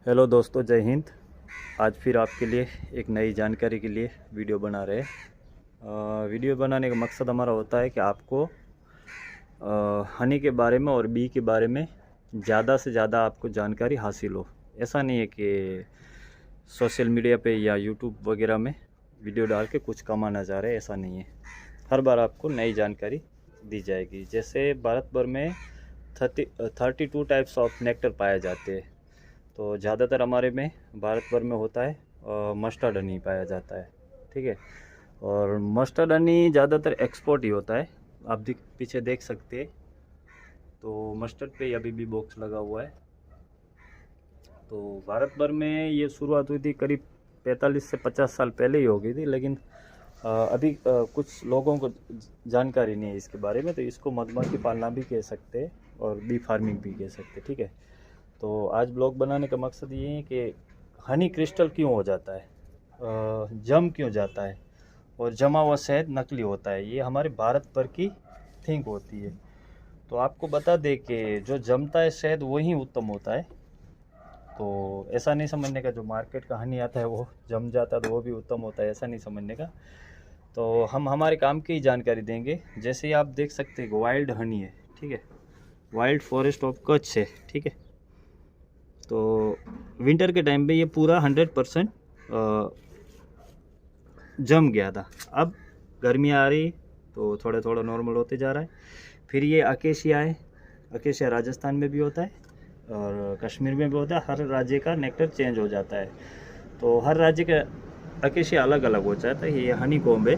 Hello दोस्तों, जय हिंद। आज फिर आपके लिए एक नई जानकारी के लिए वीडियो बना रहे हैं। वीडियो बनाने का मकसद हमारा होता है कि आपको हनी के बारे में और बी के बारे में ज़्यादा से ज़्यादा आपको जानकारी हासिल हो। ऐसा नहीं है कि सोशल मीडिया पे या यूट्यूब वगैरह में वीडियो डाल के कुछ कमाना चाह रहे हैं, ऐसा नहीं है। हर बार आपको नई जानकारी दी जाएगी। जैसे भारत भर में 32 टाइप्स ऑफ नेक्टर पाए जाते हैं, तो ज़्यादातर हमारे में भारत भर में होता है मस्टर्ड हनी पाया जाता है, ठीक है। और मस्टर्ड हनी ज़्यादातर एक्सपोर्ट ही होता है। आप पीछे देख सकते हैं, तो मस्टर्ड पे अभी भी बॉक्स लगा हुआ है। तो भारत भर में ये शुरुआत हुई थी करीब 45 से 50 साल पहले ही हो गई थी, लेकिन अभी कुछ लोगों को जानकारी नहीं है इसके बारे में, तो इसको मधुमक्खी पालना भी कह सकते हैं और बी फार्मिंग भी कह सकते हैं, ठीक है। तो आज ब्लॉग बनाने का मकसद ये है कि हनी क्रिस्टल क्यों हो जाता है, जम क्यों जाता है, और जमा हुआ शहद नकली होता है। ये हमारे भारत भर की थिंक होती है। तो आपको बता दें कि जो जमता है शहद वही उत्तम होता है। तो ऐसा नहीं समझने का जो मार्केट का हनी आता है वो जम जाता है तो वो भी उत्तम होता है, ऐसा नहीं समझने का। तो हम हमारे काम की जानकारी देंगे। जैसे आप देख सकते हैं वाइल्ड हनी है, ठीक है, वाइल्ड फॉरेस्ट ऑफ कच्छ है, ठीक है। तो विंटर के टाइम पे ये पूरा 100% जम गया था। अब गर्मी आ रही तो थोड़ा थोड़ा नॉर्मल होते जा रहा है। फिर ये अकेशिया है, अकेशिया राजस्थान में भी होता है और कश्मीर में भी होता है। हर राज्य का नेक्टर चेंज हो जाता है, तो हर राज्य का अकेशिया अलग अलग हो जाता है। ये हनी कॉम्ब है।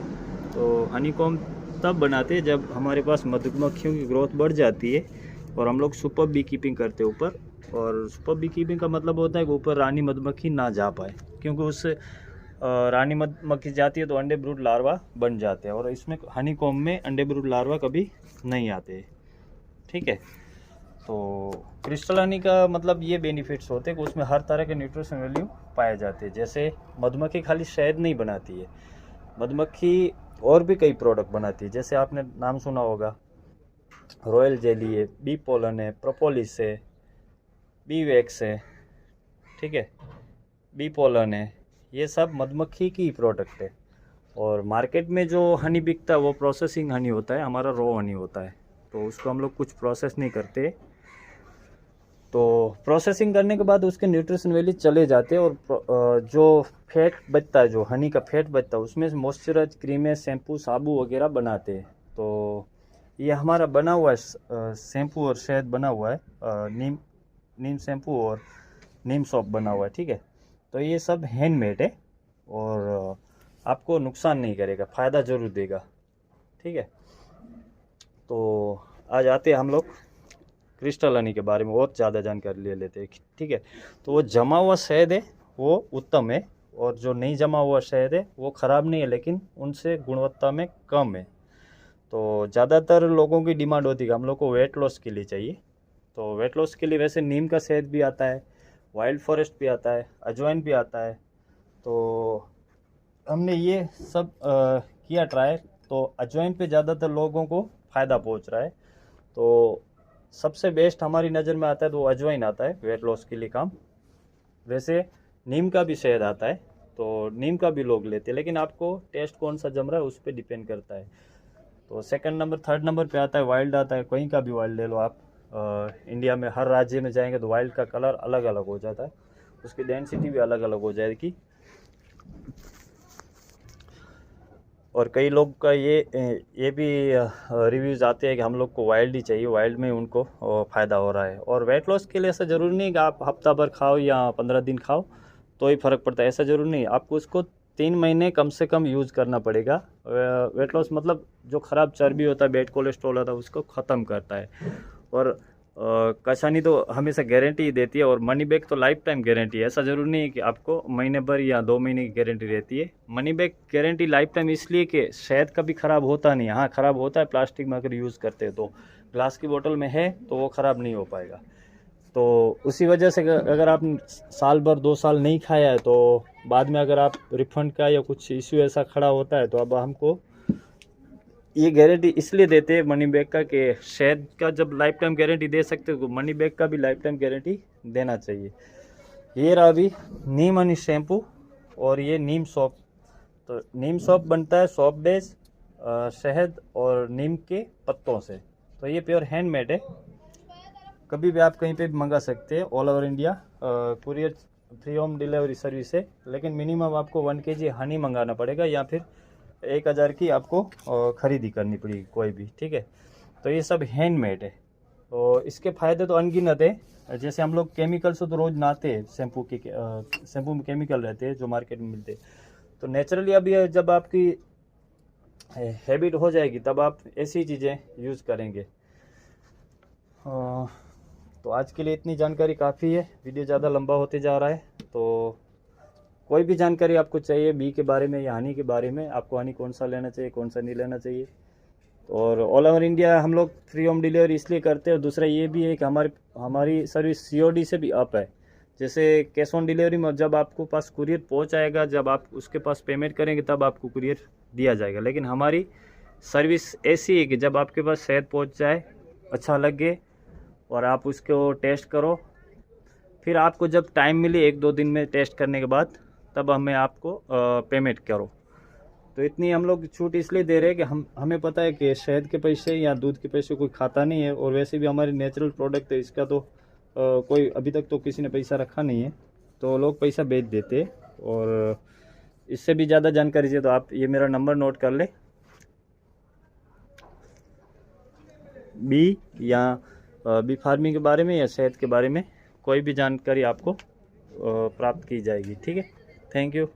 तो हनी कॉम्ब तब बनाते हैं जब हमारे पास मधुमक्खियों की ग्रोथ बढ़ जाती है और हम लोग सुपर बी कीपिंग करते हैं ऊपर। और सुपर बी कीपिंग का मतलब होता है कि ऊपर रानी मधुमक्खी ना जा पाए, क्योंकि उससे रानी मधुमक्खी जाती है तो अंडे ब्रूड लार्वा बन जाते हैं, और इसमें हनी कॉम्ब में अंडे ब्रूड लार्वा कभी नहीं आते, ठीक है। तो क्रिस्टल हनी का मतलब ये बेनिफिट्स होते हैं कि उसमें हर तरह के न्यूट्रिशन वैल्यू पाए जाते हैं। जैसे मधुमक्खी खाली शहद नहीं बनाती है, मधुमक्खी और भी कई प्रोडक्ट बनाती है। जैसे आपने नाम सुना होगा, रॉयल जेली है, बी पोलन है, प्रोपोलिस है, बी वैक्स है, ठीक है, बी पोलन है। ये सब मधुमक्खी की प्रोडक्ट है। और मार्केट में जो हनी बिकता है वो प्रोसेसिंग हनी होता है, हमारा रॉ हनी होता है। तो उसको हम लोग कुछ प्रोसेस नहीं करते। तो प्रोसेसिंग करने के बाद उसके न्यूट्रिशन वैल्यू चले जाते हैं, और जो फैट बचता है, जो हनी का फैट बचता है, उसमें मॉइस्चराइज क्रीमें, शैम्पू, साबु वगैरह बनाते हैं। तो ये हमारा बना हुआ है शैम्पू और शहद बना हुआ है, नीम शैम्पू और नीम सोप बना हुआ है, ठीक है। तो ये सब हैंडमेड है और आपको नुकसान नहीं करेगा, फ़ायदा ज़रूर देगा, ठीक है। तो आज आते हैं हम लोग क्रिस्टल हनी के बारे में और ज़्यादा जानकारी ले लेते हैं, ठीक है। तो वो जमा हुआ शहद है वो उत्तम है, और जो नहीं जमा हुआ शहद है वो ख़राब नहीं है, लेकिन उनसे गुणवत्ता में कम है। तो ज़्यादातर लोगों की डिमांड होती है कि हम लोग को वेट लॉस के लिए चाहिए। तो वेट लॉस के लिए वैसे नीम का शहद भी आता है, वाइल्ड फॉरेस्ट भी आता है, अजवाइन भी आता है। तो हमने ये सब किया ट्राई, तो अजवाइन पे ज़्यादातर लोगों को फ़ायदा पहुंच रहा है। तो सबसे बेस्ट हमारी नज़र में आता है तो अजवाइन आता है वेट लॉस के लिए काम। वैसे नीम का भी शहद आता है, तो नीम का भी लोग लेते हैं, लेकिन आपको टेस्ट कौन सा जम रहा है उस पर डिपेंड करता है। तो सेकंड नंबर, थर्ड नंबर पे आता है वाइल्ड आता है। कहीं का भी वाइल्ड ले लो आप, इंडिया में हर राज्य में जाएंगे तो वाइल्ड का कलर अलग अलग हो जाता है, उसकी डेंसिटी भी अलग अलग हो जाएगी। और कई लोग का ये भी रिव्यूज़ आते हैं कि हम लोग को वाइल्ड ही चाहिए, वाइल्ड में उनको फ़ायदा हो रहा है। और वेट लॉस के लिए ऐसा ज़रूरी नहीं कि आप हफ्ता भर खाओ या 15 दिन खाओ तो ही फ़र्क पड़ता है, ऐसा ज़रूरी नहीं। आपको उसको 3 महीने कम से कम यूज़ करना पड़ेगा। वेट लॉस मतलब जो ख़राब चर्बी होता है, बैड कोलेस्ट्रॉल होता है, उसको ख़त्म करता है। और कसानी तो हमेशा गारंटी ही देती है, और मनी बैक तो लाइफ टाइम गारंटी है। ऐसा ज़रूरी नहीं है कि आपको महीने भर या 2 महीने की गारंटी रहती है। Money back guarantee life time इसलिए कि शहद कभी ख़राब होता नहीं। हाँ, ख़राब होता है प्लास्टिक में अगर यूज़ करते हैं, तो ग्लास की बोतल में है तो वो ख़राब नहीं हो पाएगा। तो उसी वजह से अगर आप साल भर 2 साल नहीं खाया है तो बाद में अगर आप रिफंड का या कुछ इश्यू ऐसा खड़ा होता है, तो अब हमको ये गारंटी इसलिए देते हैं मनी बैक का कि शहद का जब लाइफ टाइम गारंटी दे सकते हो तो मनी बैक का भी लाइफ टाइम गारंटी देना चाहिए। ये रहा अभी नीम हनी शैम्पू और ये नीम सॉप। तो नीम सॉप बनता है सॉप बेस, शहद और नीम के पत्तों से। तो ये प्योर हैंडमेड है, कभी भी आप कहीं पे भी मंगा सकते हैं, all over India. Courier free home delivery service है, लेकिन मिनिमम आपको 1 kg हनी मंगाना पड़ेगा या फिर 1000 की आपको ख़रीदी करनी पड़ेगी कोई भी, ठीक है। तो ये सब हैंडमेड है। तो इसके फ़ायदे तो अनगिनत है। जैसे हम लोग केमिकल से तो रोज़ नहाते हैं, शैम्पू में केमिकल रहते हैं जो मार्केट में मिलते हैं। तो नेचुरली अब ये जब आपकी हैबिट हो जाएगी तब आप ऐसी चीज़ें यूज़ करेंगे। तो आज के लिए इतनी जानकारी काफ़ी है, वीडियो ज़्यादा लंबा होते जा रहा है। तो कोई भी जानकारी आपको चाहिए बी के बारे में या हनी के बारे में, आपको हनी कौन सा लेना चाहिए कौन सा नहीं लेना चाहिए, और ऑल ओवर इंडिया हम लोग फ्री होम डिलीवरी इसलिए करते हैं। और दूसरा ये भी है कि हमारी सर्विस COD से भी अप है। जैसे कैश ऑन डिलीवरी में जब आपको पास कुरियर पहुंच आएगा, जब आप उसके पास पेमेंट करेंगे तब आपको कुरियर दिया जाएगा। लेकिन हमारी सर्विस ऐसी है कि जब आपके पास शहद पहुंच जाए, अच्छा लगे और आप उसको टेस्ट करो, फिर आपको जब टाइम मिले 1-2 दिन में टेस्ट करने के बाद, तब आपको पेमेंट करो। तो इतनी हम लोग छूट इसलिए दे रहे हैं कि हमें पता है कि शहद के पैसे या दूध के पैसे कोई खाता नहीं है, और वैसे भी हमारी नेचुरल प्रोडक्ट है, इसका तो कोई अभी तक तो किसी ने पैसा रखा नहीं है, तो लोग पैसा बेच देते। और इससे भी ज़्यादा जानकारी चाहिए तो आप ये मेरा नंबर नोट कर ले, बी फार्मिंग के बारे में या शहद के बारे में कोई भी जानकारी आपको प्राप्त की जाएगी, ठीक है। Thank you.